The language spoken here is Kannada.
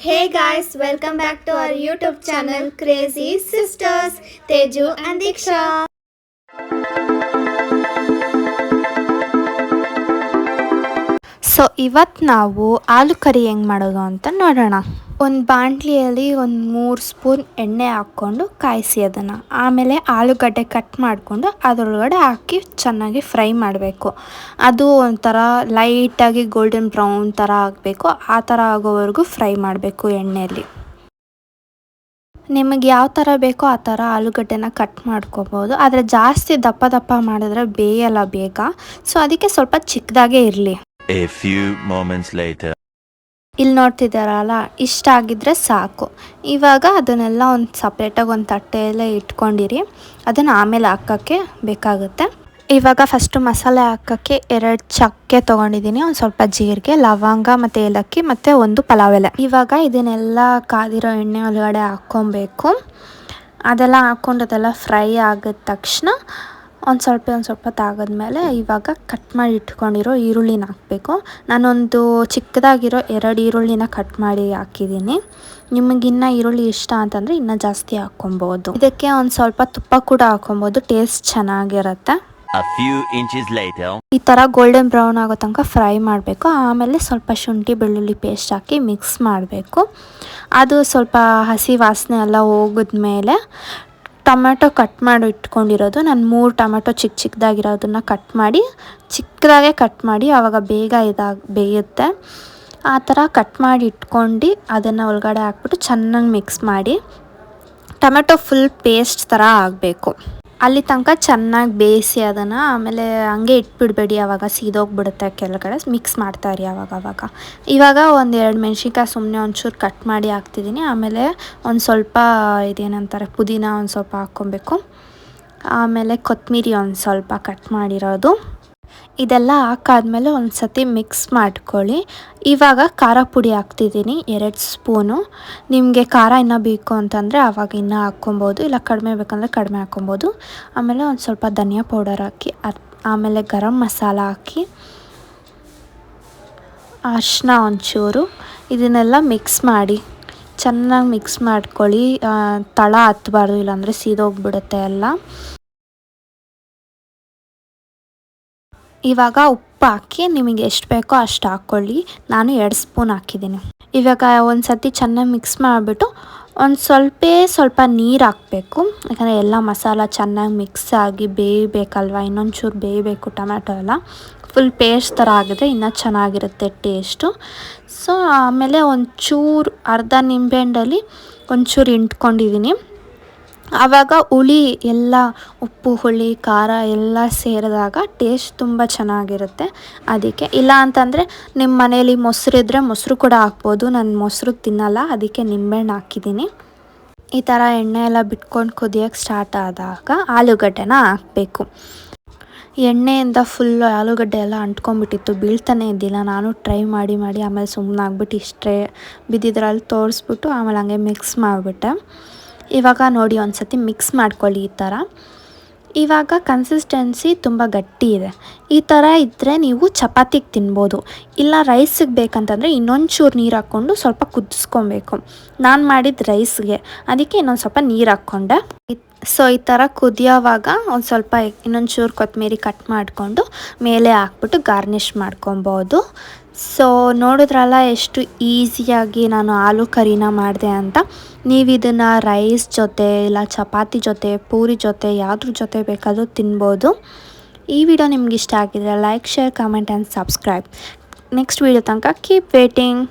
Hey guys, welcome back to our YouTube channel Crazy Sisters, Teju and Diksha. So ಇವತ್ತು ನಾವು ಆಲೂ ಕರಿ ಹೆಂಗೆ ಮಾಡೋದು ಅಂತ ನೋಡೋಣ. ಒಂದು ಬಾಣಲಿಯಲ್ಲಿ ಒಂದು 3 ಸ್ಪೂನ್ ಎಣ್ಣೆ ಹಾಕ್ಕೊಂಡು ಕಾಯಿಸಿ ಅದನ್ನು. ಆಮೇಲೆ ಆಲೂಗಡ್ಡೆ ಕಟ್ ಮಾಡಿಕೊಂಡು ಅದರೊಳಗಡೆ ಹಾಕಿ ಚೆನ್ನಾಗಿ ಫ್ರೈ ಮಾಡಬೇಕು. ಅದು ಒಂಥರ ಲೈಟಾಗಿ ಗೋಲ್ಡನ್ ಬ್ರೌನ್ ಥರ ಆಗಬೇಕು. ಆ ಥರ ಆಗೋವರೆಗೂ ಫ್ರೈ ಮಾಡಬೇಕು ಎಣ್ಣೆಯಲ್ಲಿ. ನಿಮಗೆ ಯಾವ ಥರ ಬೇಕೋ ಆ ಥರ ಆಲೂಗಡ್ಡೆನ ಕಟ್ ಮಾಡ್ಕೋಬೋದು. ಆದರೆ ಜಾಸ್ತಿ ದಪ್ಪ ದಪ್ಪ ಮಾಡಿದ್ರೆ ಬೇಯಲ್ಲ ಬೇಗ. ಸೊ ಅದಕ್ಕೆ ಸ್ವಲ್ಪ ಚಿಕ್ಕದಾಗೇ ಇರಲಿ. A few moments later. ಇಲ್ಲಿ ನೋಡ್ತಿದ್ದಾರಲ್ಲ, ಇಷ್ಟ ಆಗಿದ್ರೆ ಸಾಕು. ಇವಾಗ ಅದನ್ನೆಲ್ಲ ಒಂದು ಸಪ್ರೇಟಾಗಿ ಒಂದು ತಟ್ಟೆಯಲ್ಲೇ ಇಟ್ಕೊಂಡಿರಿ. ಅದನ್ನು ಆಮೇಲೆ ಹಾಕೋಕ್ಕೆ ಬೇಕಾಗುತ್ತೆ. ಇವಾಗ ಫಸ್ಟು ಮಸಾಲೆ ಹಾಕೋಕ್ಕೆ 2 ಚಕ್ಕೆ ತೊಗೊಂಡಿದ್ದೀನಿ, ಒಂದು ಸ್ವಲ್ಪ ಜೀರಿಗೆ, ಲವಂಗ ಮತ್ತು ಏಲಕ್ಕಿ ಮತ್ತು 1 ಪಲಾವ್ ಎಲೆ. ಇವಾಗ ಇದನ್ನೆಲ್ಲ ಕಾದಿರೋ ಎಣ್ಣೆ ಒಳಗಡೆ ಹಾಕ್ಕೊಬೇಕು. ಅದೆಲ್ಲ ಹಾಕ್ಕೊಂಡು ಅದೆಲ್ಲ ಫ್ರೈ ಆಗಿದ ತಕ್ಷಣ ಒಂದು ಸ್ವಲ್ಪ ತಾಗದ್ಮೇಲೆ ಇವಾಗ ಕಟ್ ಮಾಡಿ ಇಟ್ಕೊಂಡಿರೋ ಈರುಳ್ಳಿನ ಹಾಕಬೇಕು. ನಾನೊಂದು ಚಿಕ್ಕದಾಗಿರೋ 2 ಈರುಳ್ಳಿನ ಕಟ್ ಮಾಡಿ ಹಾಕಿದ್ದೀನಿ. ನಿಮಗಿನ್ನ ಈರುಳ್ಳಿ ಇಷ್ಟ ಅಂತಂದರೆ ಇನ್ನೂ ಜಾಸ್ತಿ ಹಾಕ್ಕೊಬೋದು. ಇದಕ್ಕೆ ಒಂದು ಸ್ವಲ್ಪ ತುಪ್ಪ ಕೂಡ ಹಾಕ್ಕೊಬೋದು, ಟೇಸ್ಟ್ ಚೆನ್ನಾಗಿರುತ್ತೆ. A few inches later. ಈ ಥರ ಗೋಲ್ಡನ್ ಬ್ರೌನ್ ಆಗೋ ತನಕ ಫ್ರೈ ಮಾಡಬೇಕು. ಆಮೇಲೆ ಸ್ವಲ್ಪ ಶುಂಠಿ ಬೆಳ್ಳುಳ್ಳಿ ಪೇಸ್ಟ್ ಹಾಕಿ ಮಿಕ್ಸ್ ಮಾಡಬೇಕು. ಅದು ಸ್ವಲ್ಪ ಹಸಿ ವಾಸನೆ ಎಲ್ಲ ಹೋಗಿದ್ಮೇಲೆ ಟೊಮೆಟೊ ಕಟ್ ಮಾಡಿ ಇಟ್ಕೊಂಡಿರೋದು, ನಾನು 3 ಟೊಮೆಟೊ ಚಿಕ್ಕದಾಗಿರೋದನ್ನು ಚಿಕ್ಕದಾಗೆ ಕಟ್ ಮಾಡಿ ಆವಾಗ ಬೇಗ ಬೇಯುತ್ತೆ. ಆ ಥರ ಕಟ್ ಮಾಡಿ ಇಟ್ಕೊಂಡು ಅದನ್ನು ಒಳಗಡೆ ಹಾಕ್ಬಿಟ್ಟು ಚೆನ್ನಾಗಿ ಮಿಕ್ಸ್ ಮಾಡಿ. ಟೊಮೆಟೊ ಫುಲ್ ಪೇಸ್ಟ್ ಥರ ಆಗಬೇಕು. ಅಲ್ಲಿ ತನಕ ಚೆನ್ನಾಗಿ ಬೇಯಿಸಿ ಅದನ್ನು. ಆಮೇಲೆ ಹಂಗೆ ಇಟ್ಬಿಡಬೇಡಿ, ಆವಾಗ ಸೀದೋಗ್ಬಿಡುತ್ತೆ ಕೆಳಗಡೆ. ಮಿಕ್ಸ್ ಮಾಡ್ತಾಯಿರಿ ಆವಾಗ. ಇವಾಗ 1-2 ಮೆಣಸಿನ್ಕಾಯಿ ಸುಮ್ಮನೆ ಒಂಚೂರು ಕಟ್ ಮಾಡಿ ಹಾಕ್ತಿದ್ದೀನಿ. ಆಮೇಲೆ ಒಂದು ಸ್ವಲ್ಪ ಇದೇನಂತಾರೆ ಪುದೀನ ಒಂದು ಸ್ವಲ್ಪ ಹಾಕ್ಕೊಬೇಕು. ಆಮೇಲೆ ಕೊತ್ತಂಬರಿ ಒಂದು ಸ್ವಲ್ಪ ಕಟ್ ಮಾಡಿರೋದು. ಇದೆಲ್ಲ ಹಾಕಾದ್ಮೇಲೆ ಒಂದು ಸತಿ ಮಿಕ್ಸ್ ಮಾಡ್ಕೊಳ್ಳಿ. ಇವಾಗ ಖಾರ ಪುಡಿ ಹಾಕ್ತಿದ್ದೀನಿ 2 ಸ್ಪೂನು. ನಿಮಗೆ ಖಾರ ಇನ್ನೂ ಬೇಕು ಅಂತಂದರೆ ಆವಾಗ ಇನ್ನೂ ಹಾಕ್ಕೊಬೋದು, ಇಲ್ಲ ಕಡಿಮೆ ಬೇಕಂದರೆ ಕಡಿಮೆ ಹಾಕ್ಕೊಬೋದು. ಆಮೇಲೆ ಒಂದು ಸ್ವಲ್ಪ ಧನಿಯಾ ಪೌಡರ್ ಹಾಕಿ, ಆಮೇಲೆ ಗರಂ ಮಸಾಲ ಹಾಕಿ, ಅರಿಶಿನ ಒಂಚೂರು, ಇದನ್ನೆಲ್ಲ ಮಿಕ್ಸ್ ಮಾಡಿ ಚೆನ್ನಾಗಿ ಮಿಕ್ಸ್ ಮಾಡ್ಕೊಳ್ಳಿ. ತಳ ಹತ್ತಬಾರ್ದು, ಇಲ್ಲಾಂದರೆ ಸೀದೋಗ್ಬಿಡುತ್ತೆ ಎಲ್ಲ. ಇವಾಗ ಉಪ್ಪು ಹಾಕಿ ನಿಮಗೆ ಎಷ್ಟು ಬೇಕೋ ಅಷ್ಟು ಹಾಕ್ಕೊಳ್ಳಿ. ನಾನು 2 ಸ್ಪೂನ್ ಹಾಕಿದ್ದೀನಿ. ಇವಾಗ ಒಂದು ಸತಿ ಚೆನ್ನಾಗಿ ಮಿಕ್ಸ್ ಮಾಡಿಬಿಟ್ಟು ಒಂದು ಸ್ವಲ್ಪ ನೀರು ಹಾಕಬೇಕು. ಯಾಕಂದರೆ ಎಲ್ಲ ಮಸಾಲ ಚೆನ್ನಾಗಿ ಮಿಕ್ಸ್ ಆಗಿ ಬೇಯಬೇಕಲ್ವ, ಇನ್ನೊಂಚೂರು ಬೇಯಬೇಕು. ಟೊಮ್ಯಾಟೊ ಎಲ್ಲ ಫುಲ್ ಪೇಸ್ಟ್ ಥರ ಆಗಿದೆ, ಇನ್ನೂ ಚೆನ್ನಾಗಿರುತ್ತೆ ಟೇಸ್ಟು. ಸೊ ಆಮೇಲೆ ಒಂಚೂರು ಅರ್ಧ ನಿಂಬೆಹಣ್ಣಲ್ಲಿ ಒಂಚೂರು ಇಂಟ್ಕೊಂಡಿದ್ದೀನಿ. ಆವಾಗ ಹುಳಿ ಎಲ್ಲ ಉಪ್ಪು ಹುಳಿ ಖಾರ ಎಲ್ಲ ಸೇರಿದಾಗ ಟೇಸ್ಟ್ ತುಂಬ ಚೆನ್ನಾಗಿರುತ್ತೆ. ಅದಕ್ಕೆ ಇಲ್ಲ ಅಂತಂದರೆ ನಿಮ್ಮ ಮನೇಲಿ ಮೊಸರಿದ್ದರೆ ಮೊಸರು ಕೂಡ ಹಾಕ್ಬೋದು. ನಾನು ಮೊಸರು ತಿನ್ನಲ್ಲ, ಅದಕ್ಕೆ ನಿಂಬೆಹಣ್ಣು ಹಾಕಿದ್ದೀನಿ. ಈ ಥರ ಎಣ್ಣೆ ಎಲ್ಲ ಬಿಟ್ಕೊಂಡು ಕುದಿಯೋಕ್ಕೆ ಸ್ಟಾರ್ಟ್ ಆದಾಗ ಆಲೂಗಡ್ಡೆನ ಹಾಕಬೇಕು. ಎಣ್ಣೆಯಿಂದ ಫುಲ್ಲು ಆಲೂಗಡ್ಡೆ ಎಲ್ಲ ಅಂಟ್ಕೊಂಡ್ಬಿಟ್ಟಿತ್ತು, ಬೀಳ್ತಾನೆ ಇದ್ದಿಲ್ಲ. ನಾನು ಟ್ರೈ ಮಾಡಿ ಆಮೇಲೆ ಸುಮ್ಮನೆ ಆಗ್ಬಿಟ್ಟು ಇಷ್ಟೇ ಬಿದ್ದಿದ್ರಲ್ಲಿ ತೋರಿಸ್ಬಿಟ್ಟು ಆಮೇಲೆ ಹಂಗೆ ಮಿಕ್ಸ್ ಮಾಡಿಬಿಟ್ಟೆ. ಇವಾಗ ನೋಡಿ ಒಂದು ಸತಿ ಮಿಕ್ಸ್ ಮಾಡ್ಕೊಳ್ಳಿ ಈ ಥರ. ಇವಾಗ ಕನ್ಸಿಸ್ಟೆನ್ಸಿ ತುಂಬ ಗಟ್ಟಿ ಇದೆ. ಈ ಥರ ಇದ್ದರೆ ನೀವು ಚಪಾತಿಗೆ ತಿನ್ಬೋದು, ಇಲ್ಲ ರೈಸಿಗೆ ಬೇಕಂತಂದರೆ ಇನ್ನೊಂಚೂರು ನೀರು ಹಾಕ್ಕೊಂಡು ಸ್ವಲ್ಪ ಕುದಿಸ್ಕೊಬೇಕು. ನಾನು ಮಾಡಿದ ರೈಸ್ಗೆ, ಅದಕ್ಕೆ ಇನ್ನೊಂದು ಸ್ವಲ್ಪ ನೀರು ಹಾಕ್ಕೊಂಡೆ. ಸೊ ಈ ಥರ ಕುದಿಯೋವಾಗ ಒಂದು ಸ್ವಲ್ಪ ಇನ್ನೊಂಚೂರು ಕೊತ್ತಂಬರಿ ಕಟ್ ಮಾಡಿಕೊಂಡು ಮೇಲೆ ಹಾಕ್ಬಿಟ್ಟು ಗಾರ್ನಿಷ್ ಮಾಡ್ಕೊಬೋದು. ಸೊ ನೋಡಿದ್ರಲ್ಲ ಎಷ್ಟು ಈಸಿಯಾಗಿ ನಾನು ಆಲೂ ಕರಿನ ಮಾಡಿದೆ ಅಂತ. ನೀವು ಇದನ್ನು ರೈಸ್ ಜೊತೆ ಇಲ್ಲ ಚಪಾತಿ ಜೊತೆ ಪೂರಿ ಜೊತೆ ಯಾವುದ್ರ ಜೊತೆ ಬೇಕಾದರೂ ತಿನ್ಬೋದು. ಈ ವಿಡಿಯೋ ನಿಮ್ಗೆ ಇಷ್ಟ ಆಗಿದ್ರೆ like, share, comment and subscribe. Next video ತನಕ ಕೀಪ್ ವೇಟಿಂಗ್.